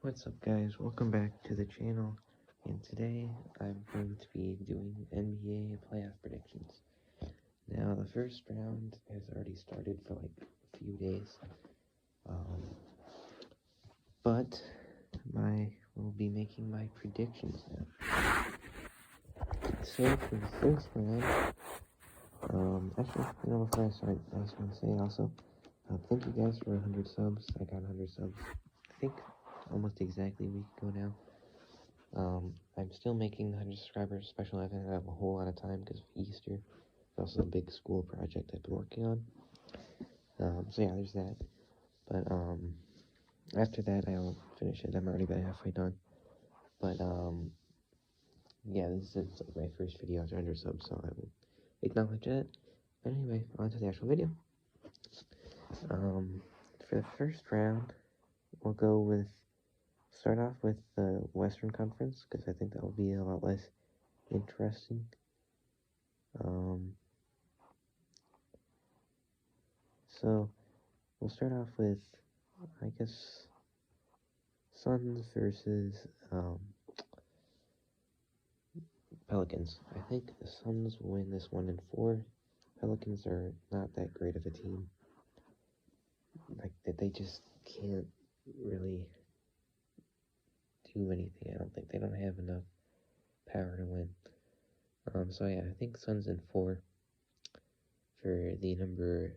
What's up guys, welcome back to the channel, and today I'm going to be doing NBA playoff predictions. Now the first round has already started for like a few days, but we'll be making my predictions now. So for the first round, actually, before I start, I was going to say also, thank you guys for 100 subs. I got 100 subs, I think almost exactly a week ago now. I'm still making the 100 subscribers special. I haven't had a whole lot of time because of Easter. It's also a big school project I've been working on. So yeah, there's that. But, after that, I'll finish it. I'm already about halfway done. But, yeah, this is like my first video after 100 subs, so I will acknowledge that. But anyway, on to the actual video. For the first round, we'll start off with the Western Conference, because I think that will be a lot less interesting. So we'll start off with, I guess, Suns versus Pelicans. I think the Suns will win this 1-4. Pelicans are not that great of a team. Like, that they just can't really do anything. I don't think they don't have enough power to win. So yeah, I think Suns in 4 for the number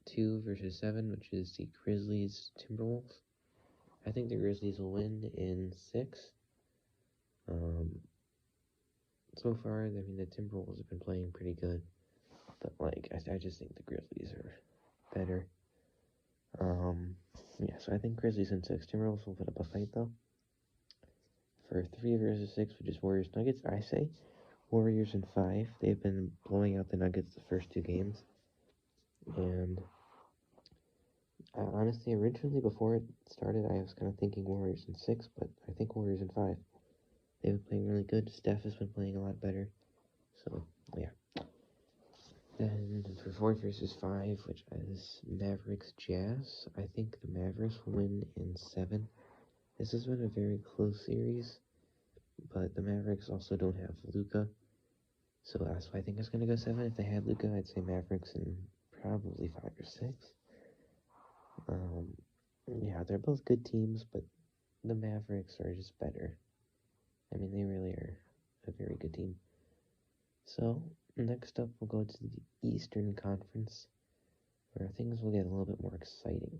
2 versus 7, which is the Grizzlies Timberwolves. I think the Grizzlies will win in 6. So far, I mean, the Timberwolves have been playing pretty good, but like, I just think the Grizzlies are better. Yeah, so I think Grizzlies in 6. Timberwolves will put up a fight though. For 3 versus 6, which is Warriors Nuggets, I say Warriors in 5. They've been blowing out the Nuggets the first 2 games, and honestly, originally before it started, I was kind of thinking Warriors in 6, but I think Warriors in 5. They've been playing really good. Steph has been playing a lot better. So, yeah. Then for 4 versus 5, which is Mavericks Jazz, I think the Mavericks will win in 7. This has been a very close series, but the Mavericks also don't have Luka. So that's why I think it's going to go 7. If they had Luka, I'd say Mavericks in probably 5 or 6. Yeah, they're both good teams, but the Mavericks are just better. I mean, they really are a very good team. So, next up, we'll go to the Eastern Conference, where things will get a little bit more exciting.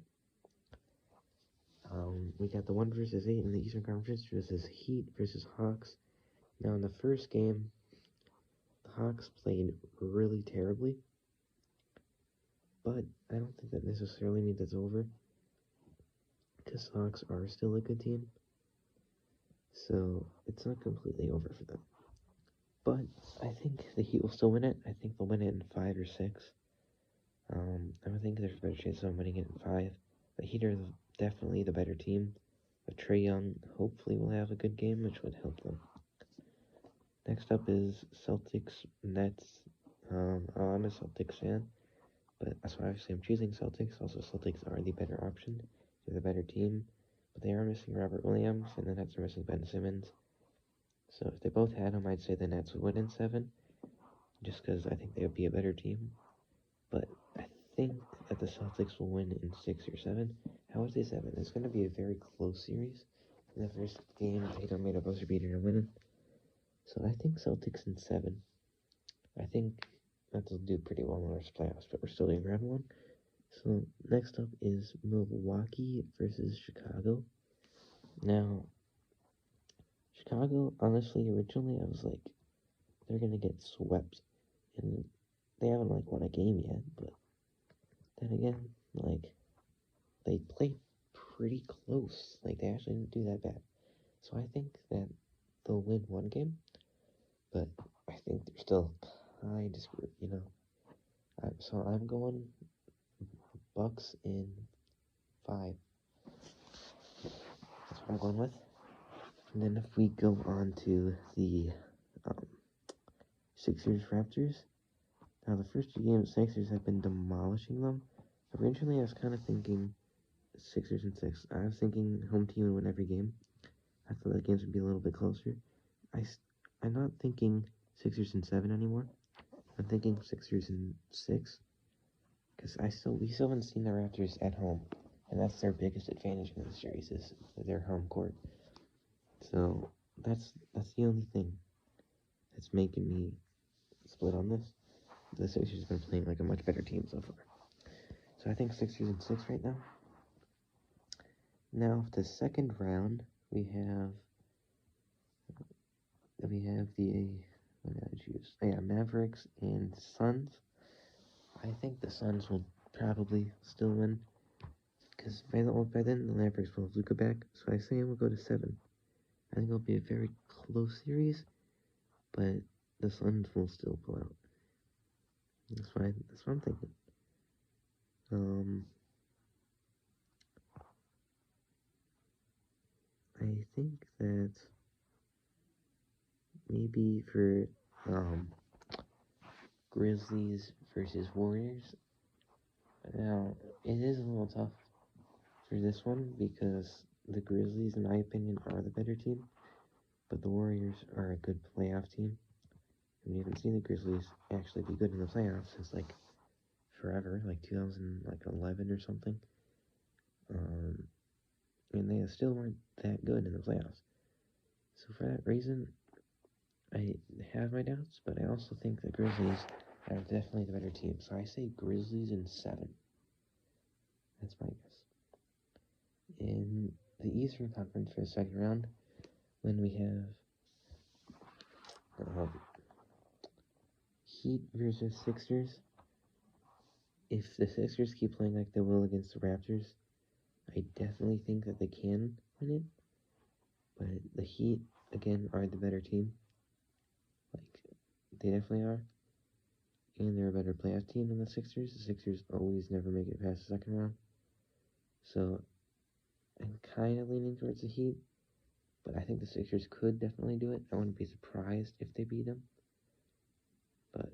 We got the 1 versus 8 in the Eastern Conference versus Heat versus Hawks. Now, in the first game, the Hawks played really terribly, but I don't think that necessarily means it's over, because the Hawks are still a good team, so it's not completely over for them. But I think the Heat will still win it. I think they'll win it in 5 or 6. I don't think there's a better chance of winning it in 5. The Heat are definitely the better team. But Trae Young hopefully will have a good game, which would help them. Next up is Celtics Nets. I'm a Celtics fan, but that's why obviously I'm choosing Celtics. Also, Celtics are the better option. They're the better team, but they are missing Robert Williams, and the Nets are missing Ben Simmons. So if they both had him, I'd say the Nets would win in 7, just because I think they would be a better team. But I think that the Celtics will win in 6 or 7. How would I say 7? It's going to be a very close series. In the first game, Tatum made a buzzer beater to win it. So I think Celtics in 7. I think that'll do pretty well in our playoffs, but we're still doing round 1. So next up is Milwaukee versus Chicago. Now, Chicago, honestly, originally I was like, they're going to get swept. And they haven't like won a game yet, but then again, like, they played pretty close. Like, they actually didn't do that bad. So I think that they'll win 1 game, but I think they're still kind of screwed, you know. So I'm going Bucks in 5. That's what I'm going with. And then if we go on to the Sixers Raptors. Now the first 2 games, Sixers have been demolishing them. Originally I was kind of thinking Sixers and 6. I was thinking home team would win every game. I thought the games would be a little bit closer. I'm not thinking Sixers and 7 anymore. I'm thinking Sixers and 6. Because we still haven't seen the Raptors at home. And that's their biggest advantage in the series is their home court. So that's the only thing that's making me split on this. The Sixers have been playing like a much better team so far. So I think Sixers and 6 right now. Now the second round we have the what did I choose? Oh, yeah, Mavericks and Suns. I think the Suns will probably still win because by then the Mavericks will have Luka back. So I say we'll go to 7. I think it'll be a very close series, but the Suns will still pull out. That's what I'm thinking. I think that maybe for Grizzlies versus Warriors. Now it is a little tough for this one because the Grizzlies, in my opinion, are the better team, but the Warriors are a good playoff team. And we haven't seen the Grizzlies actually be good in the playoffs since like forever, like 2011 or something. And they still weren't that good in the playoffs. So for that reason, I have my doubts, but I also think the Grizzlies are definitely the better team. So I say Grizzlies in 7. That's my guess. In the Eastern Conference for the second round, when we have Heat versus Sixers, if the Sixers keep playing like they will against the Raptors, I definitely think that they can win it. But the Heat, again, are the better team. Like, they definitely are. And they're a better playoff team than the Sixers. The Sixers always never make it past the second round. So, I'm kind of leaning towards the Heat. But I think the Sixers could definitely do it. I wouldn't be surprised if they beat them. But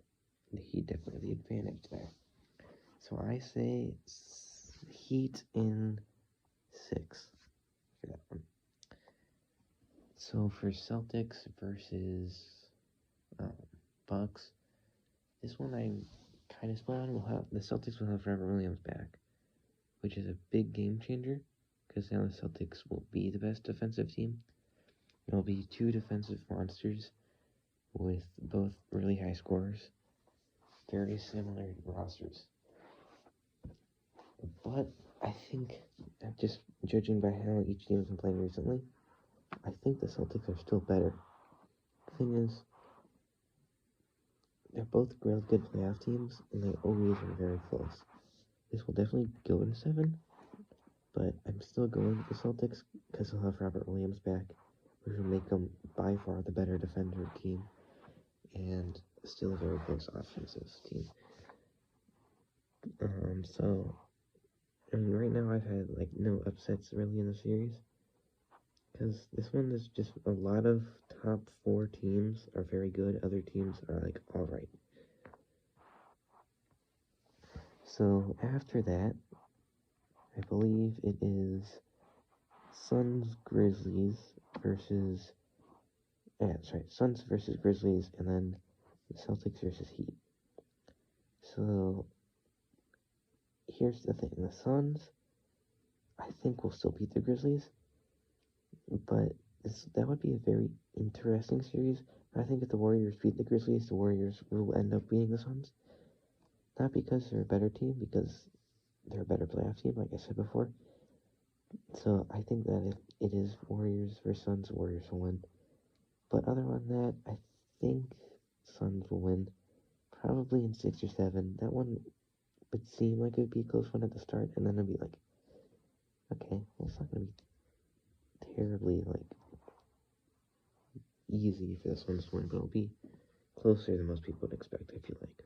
the Heat definitely have the advantage there. So I say Heat in 6 for that one. So for Celtics versus Bucks, this one I kind of split on. The Celtics will have Robert Williams back, which is a big game changer because now the Celtics will be the best defensive team. There'll be 2 defensive monsters with both really high scorers, very similar rosters. But I think, just judging by how each team has been playing recently, I think the Celtics are still better. The thing is, they're both real good playoff teams, and they always are very close. This will definitely go to 7, but I'm still going with the Celtics because they'll have Robert Williams back, which will make them by far the better defender team, and still a very close offensive team. So, I mean, right now I've had, like, no upsets really in the series, because this one is just a lot of top 4 teams are very good, other teams are, like, alright. So, after that, I believe it is Suns versus Grizzlies, and then the Celtics versus Heat. So, here's the thing. The Suns, I think, will still beat the Grizzlies, but that would be a very interesting series. I think if the Warriors beat the Grizzlies, the Warriors will end up beating the Suns. Not because they're a better team, because they're a better playoff team, like I said before. So I think that if it is Warriors versus Suns, Warriors will win. But other than that, I think Suns will win. Probably in 6 or 7. That one would seem like it would be a close one at the start, and then it'd be like, okay, well, it's not going to be terribly, like, easy for the Suns to win, but it'll be closer than most people would expect, I feel like.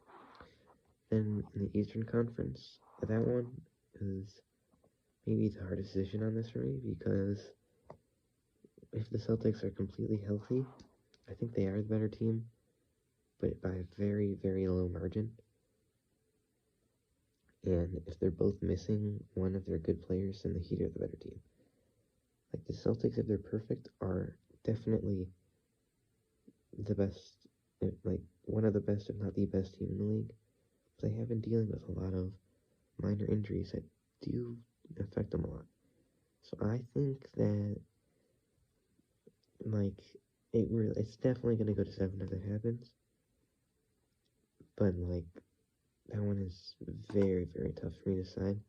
Then in the Eastern Conference, that one is maybe the hardest decision on this for me, because if the Celtics are completely healthy, I think they are the better team, but by a very, very low margin. And if they're both missing one of their good players, then the Heat are the better team. Like, the Celtics, if they're perfect, are definitely the best, like, one of the best, if not the best team in the league. They have been dealing with a lot of minor injuries that do affect them a lot. So I think that, like, it's definitely going to go to 7 if that happens. But, like, that one is very, very tough for me to decide.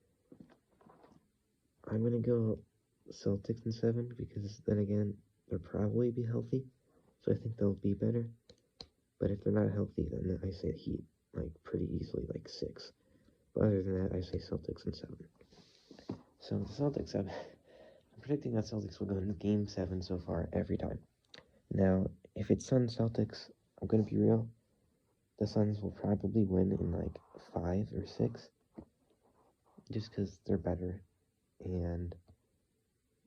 I'm going to go Celtics in 7 because, then again, they'll probably be healthy. So I think they'll be better. But if they're not healthy, then I say Heat, like, pretty easily, like 6. But other than that, I say Celtics in 7. So the Celtics, I'm predicting that Celtics will go into Game 7 so far every time. Now, if it's Suns Celtics, I'm going to be real. The Suns will probably win in like 5 or 6. Just because they're better. And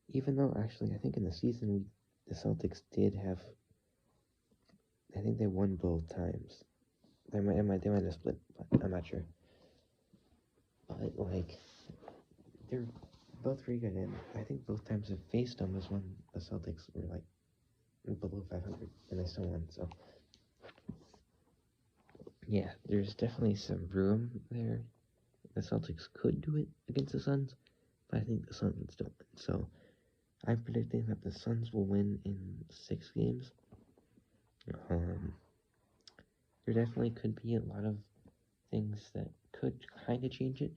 even though, actually, I think in the season, the Celtics did have, I think they won both times. They might have split, but I'm not sure. But, like, they're both pretty good, and I think both times I've faced them was when the Celtics were, like, below 500, and they still won, so. Yeah, there's definitely some room there. The Celtics could do it against the Suns, but I think the Suns would still win. So I'm predicting that the Suns will win in 6 games. There definitely could be a lot of things that could kind of change it.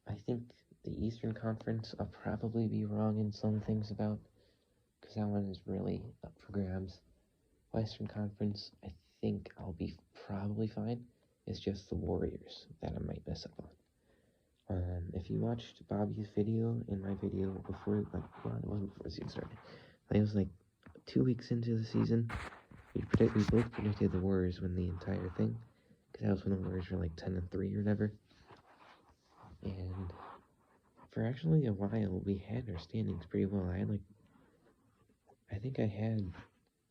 I think the Eastern Conference, I'll probably be wrong in some things about, because that one is really up for grabs. Western Conference, I think I'll be probably fine. It's just the Warriors that I might mess up on. If you watched Bobby's video and my video before, like, well, it wasn't before the season started. It was like 2 weeks into the season. We both predicted the Warriors win the entire thing, because that was when the Warriors were like 10-3 or whatever. And for actually a while, we had our standings pretty well. I think I had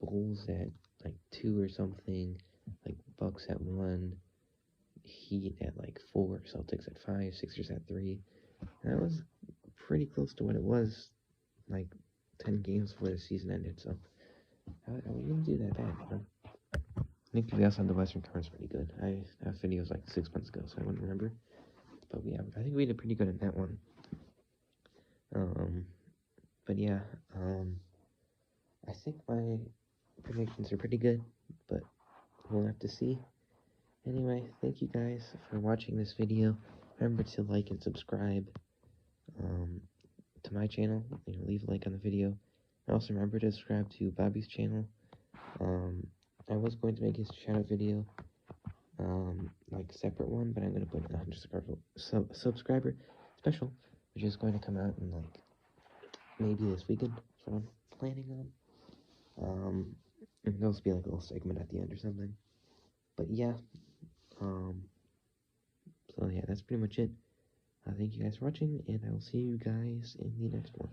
Bulls at like 2 or something, like Bucks at 1, Heat at like 4, Celtics at 5, Sixers at 3. And that was pretty close to what it was like 10 games before the season ended, so we didn't do that bad, you know? I think we also had the Western Conference pretty good. I have videos like 6 months ago, so I wouldn't remember. But I think we did pretty good in that one. But yeah, I think my predictions are pretty good, but we'll have to see. Anyway, thank you guys for watching this video. Remember to like and subscribe to my channel. Leave a like on the video. And also remember to subscribe to Bobby's channel. I was going to make his shout out video, like a separate one, but I'm going to put a 100 subscriber special, which is going to come out in like maybe this weekend. That's what I'm planning on. And there'll be like a little segment at the end or something. But yeah, so yeah, that's pretty much it. Thank you guys for watching, and I will see you guys in the next one.